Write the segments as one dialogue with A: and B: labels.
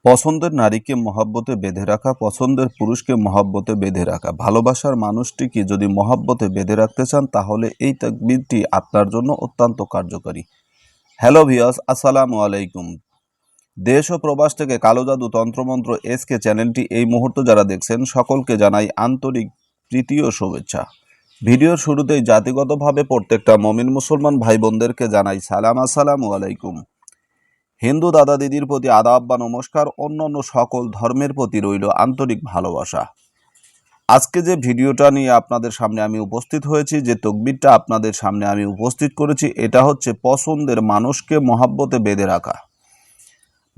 A: পছন্দের নারীকে মহব্বতে বেঁধে রাখা, পছন্দের পুরুষকে মহব্বতে বেঁধে রাখা। ভালোবাসার মানুষটিকে যদি মহব্বতে বেঁধে রাখতে চান তাহলে এই তাকবীরটি আপনার জন্য অত্যন্ত কার্যকরী। হ্যালো ভিউয়ার্স, আসসালামু আলাইকুম। দেশ ও প্রবাস থেকে কালো জাদু তন্ত্রমন্ত্র এসকে চ্যানেলটি এই মুহূর্তে যারা দেখছেন সকলকে জানাই আন্তরিক প্রীতি ও শুভেচ্ছা। ভিডিওর শুরুতেই জাতিগতভাবে প্রত্যেকটা মমিন মুসলমান ভাই বোনদেরকে জানাই সালাম, আসসালামু আলাইকুম। হিন্দু দাদা দিদির প্রতি আদাব বা নমস্কার, অন্যান্য সকল ধর্মের প্রতি রইল আন্তরিক ভালোবাসা। আজকে যে ভিডিওটা নিয়ে আপনাদের সামনে আমি উপস্থিত হয়েছি, যে তকবিরটা আপনাদের সামনে আমি উপস্থিত করেছি, এটা হচ্ছে পছন্দের মানুষকে মহব্বতে বেঁধে রাখা।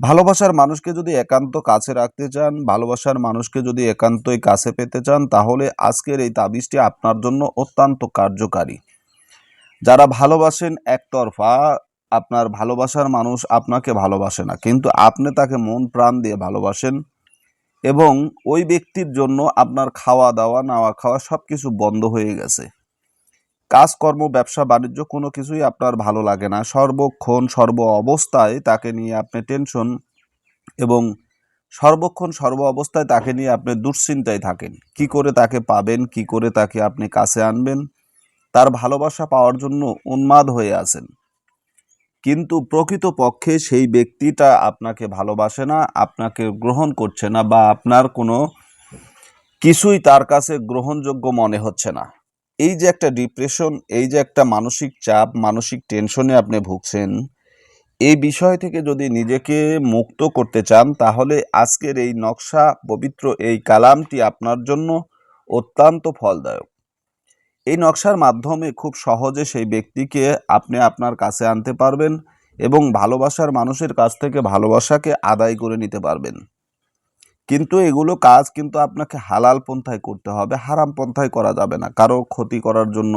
A: ভালোবাসার মানুষকে যদি একান্ত কাছে রাখতে চান, ভালোবাসার মানুষকে যদি একান্তই কাছে পেতে চান, তাহলে আজকের এই তাবিজটি আপনার জন্য অত্যন্ত কার্যকারী। যারা ভালোবাসেন একতরফা, আপনার ভালোবাসার মানুষ আপনাকে ভালোবাসে না, কিন্তু আপনি তাকে মন প্রাণ দিয়ে ভালোবাসেন এবং ওই ব্যক্তির জন্য আপনার খাওয়া দাওয়া নাওয়া খাওয়া সব কিছু বন্ধ হয়ে গেছে। কাজকর্ম ব্যবসা বাণিজ্য কোনো কিছুই আপনার ভালো লাগে না, সর্বক্ষণ সর্ব অবস্থায় তাকে নিয়ে আপনি টেনশন এবং সর্বক্ষণ সর্ব অবস্থায় তাকে নিয়ে আপনি দুশ্চিন্তায় থাকেন। কি করে তাকে পাবেন, কি করে তাকে আপনি কাছে আনবেন, তার ভালোবাসা পাওয়ার জন্য উন্মাদ হয়ে আছেন। কিন্তু প্রকৃতপক্ষে সেই ব্যক্তিটা আপনাকে ভালোবাসে না, আপনাকে গ্রহণ করছে না, বা আপনার কোনো কিছুই তার কাছে গ্রহণযোগ্য মনে হচ্ছে না। এই যে একটা ডিপ্রেশন, এই যে একটা মানসিক চাপ, মানসিক টেনশনে আপনি ভুগছেন, এই বিষয় থেকে যদি নিজেকে মুক্ত করতে চান তাহলে আজকের এই নকশা, পবিত্র এই কালামটি আপনার জন্য অত্যন্ত ফলদায়ক। এই নকশার মাধ্যমে খুব সহজে সেই ব্যক্তিকে আপনি আপনার কাছে আনতে পারবেন এবং ভালোবাসার মানুষের কাছ থেকে ভালোবাসাকে আদায় করে নিতে পারবেন। কিন্তু এগুলো কাজ কিন্তু আপনাকে হালাল পন্থায় করতে হবে, হারাম পন্থায় করা যাবে না। কারো ক্ষতি করার জন্য,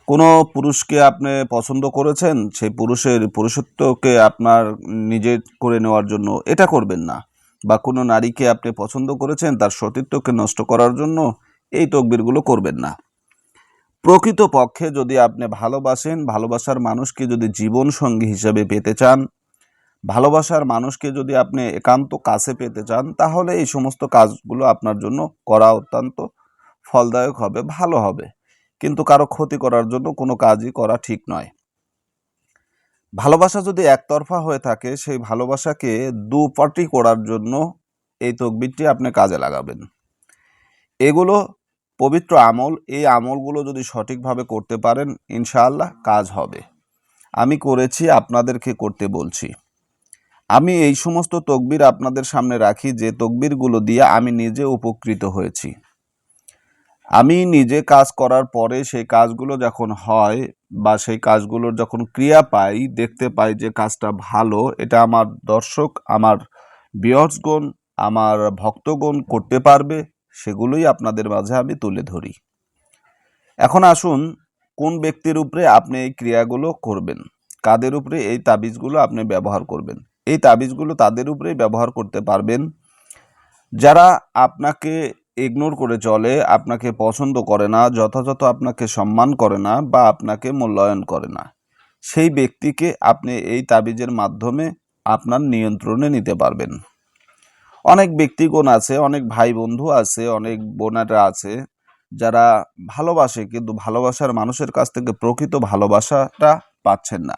A: কোনো পুরুষকে আপনি পছন্দ করেছেন, সেই পুরুষের পুরুষত্বকে আপনার নিজের করে নেওয়ার জন্য এটা করবেন না। বা কোনো নারীকে আপনি পছন্দ করেছেন, তার সতীত্বকে নষ্ট করার জন্য এই তকবিরগুলো করবেন না। প্রকৃতপক্ষে যদি আপনি ভালোবাসেন, ভালোবাসার মানুষকে যদি জীবন সঙ্গী হিসেবে পেতে চান, ভালোবাসার মানুষকে যদি আপনি একান্ত কাছে পেতে চান, তাহলে এই সমস্ত কাজগুলো আপনার জন্য করা অত্যন্ত ফলদায়ক হবে, ভালো হবে। কিন্তু কারো ক্ষতি করার জন্য কোনো কাজই করা ঠিক নয়। ভালোবাসা যদি একতরফা হয়ে থাকে, সেই ভালোবাসাকে দুপাটি করার জন্য এই তকবিরটি আপনি কাজে লাগাবেন। এগুলো পবিত্র আমল, এই আমলগুলো যদি সঠিকভাবে করতে পারেন ইনশাআল্লাহ কাজ হবে। আমি করেছি, আপনাদেরকে করতে বলছি। আমি এই সমস্ত তকবির আপনাদের সামনে রাখি যে তকবিরগুলো দিয়ে আমি নিজে উপকৃত হয়েছি। আমি নিজে কাজ করার পরে সেই কাজগুলো যখন হয় বা সেই কাজগুলোর যখন ক্রিয়া পাই, দেখতে পাই যে কাজটা ভালো, এটা আমার দর্শক, আমার ভিউয়ার্সগণ, আমার ভক্তগণ করতে পারবে, সেগুলোই আপনাদের মাঝে আমি তুলে ধরি। এখন আসুন, কোন ব্যক্তির উপরে আপনি এই ক্রিয়াগুলো করবেন, কাদের উপরে এই তাবিজগুলো আপনি ব্যবহার করবেন। এই তাবিজগুলো তাদের উপরেই ব্যবহার করতে পারবেন যারা আপনাকে ইগনোর করে চলে, আপনাকে পছন্দ করে না, যথাযথ আপনাকে সম্মান করে না বা আপনাকে মূল্যায়ন করে না। সেই ব্যক্তিকে আপনি এই তাবিজের মাধ্যমে আপনার নিয়ন্ত্রণে নিতে পারবেন। অনেক ব্যক্তিগণ আছে, অনেক ভাই বন্ধু আছে, অনেক বোনেরা আছে যারা ভালোবাসে, কিন্তু ভালোবাসার মানুষের কাছ থেকে প্রকৃত ভালোবাসাটা পাচ্ছেন না।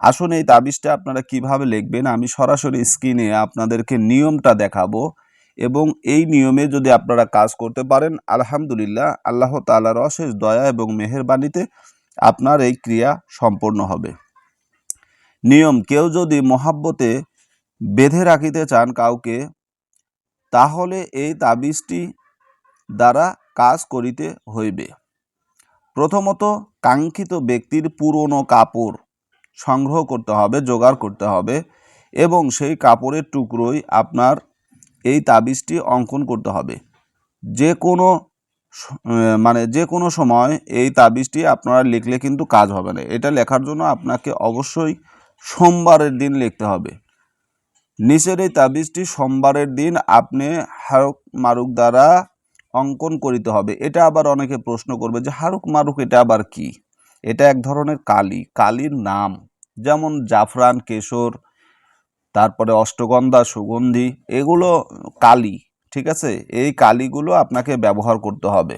A: আসুন, এই তাবিজটা আপনারা কিভাবে লিখবেন আমি সরাসরি স্ক্রিনে আপনাদেরকে নিয়মটা দেখাবো, এবং এই নিয়মে যদি আপনারা কাজ করতে পারেন, আলহামদুলিল্লাহ, আল্লাহ তাআলার অশেষ দয়া এবং মেহেরবানিতে আপনার এই ক্রিয়া সম্পূর্ণ হবে। নিয়ম: কেউ যদি মহাব্বতে বেঁধে রাখিতে চান কাউকে, তাহলে এই তাবিজটি দ্বারা কাজ করিতে হইবে। প্রথমত, কাঙ্ক্ষিত ব্যক্তির পুরনো কাপড় সংগ্রহ করতে হবে, জোগাড় করতে হবে, এবং সেই কাপড়ের টুকরোয় আপনার এই তাবিজটি অঙ্কন করতে হবে। যে কোনো সময় এই তাবিজটি আপনারা লিখলে কিন্তু কাজ হবে না। এটা লেখার জন্য আপনাকে অবশ্যই সোমবারের দিন লিখতে হবে। নিচের এই তাবিজটি সোমবারের দিন আপনি হারুক মারুক দ্বারা অঙ্কন করিতে হবে। এটা আবার অনেকে প্রশ্ন করবে যে হারুক মারুক এটা আবার কি? এটা এক ধরনের কালির নাম, যেমন জাফরান, কেশর, তারপরে অষ্টগন্ধা, সুগন্ধি, এগুলো কালি, ঠিক আছে? এই কালিগুলো আপনাকে ব্যবহার করতে হবে।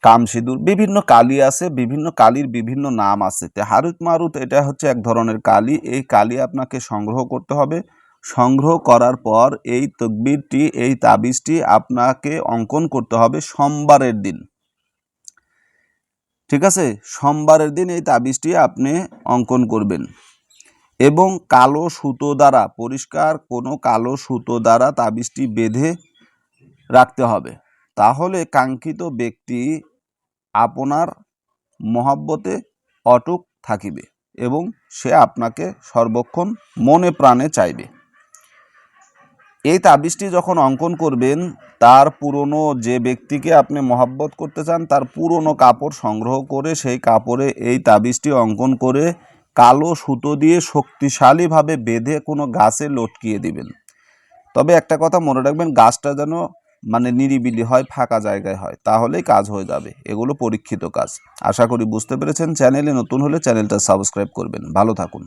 A: কামসিঁদুর, বিভিন্ন কালি আছে, বিভিন্ন কালির বিভিন্ন নাম আছে। হারুত মারুত এটা হচ্ছে এক ধরনের কালি। এই কালি আপনাকে সংগ্রহ করতে হবে। সংগ্রহ করার পর এই তকবিরটি, এই তাবিজটি আপনাকে অঙ্কন করতে হবে সোমবারের দিন, ঠিক আছে? সোমবারের দিন এই তাবিজটি আপনি অঙ্কন করবেন এবং কালো সুতো দ্বারা, পরিষ্কার কোনো কালো সুতো দ্বারা তাবিজটি বেঁধে রাখতে হবে। তাহলে কাঙ্ক্ষিত ব্যক্তি আপনার মহব্বতে অটুট থাকিবে এবং সে আপনাকে সর্বক্ষণ মনে প্রাণে চাইবে। এই তাবিজটি যখন অঙ্কন করবেন, তার পুরনো, যে ব্যক্তিকে আপনি মহব্বত করতে চান, তার পুরনো কাপড় সংগ্রহ করে সেই কাপড়ে এই তাবিজটি অঙ্কন করে কালো সুতো দিয়ে শক্তিশালীভাবে বেঁধে কোনো গাছে লটকিয়ে দিবেন। তবে একটা কথা মনে রাখবেন, গাছটা যেন মানে নিরিবিলি হয়, ফাঁকা জায়গায় হয়, তাহলেই কাজ হয়ে যাবে। এগুলো পরীক্ষিত কাজ। আশা করি বুঝতে পেরেছেন। চ্যানেলে নতুন হলে চ্যানেলটা সাবস্ক্রাইব করবেন। ভালো থাকুন।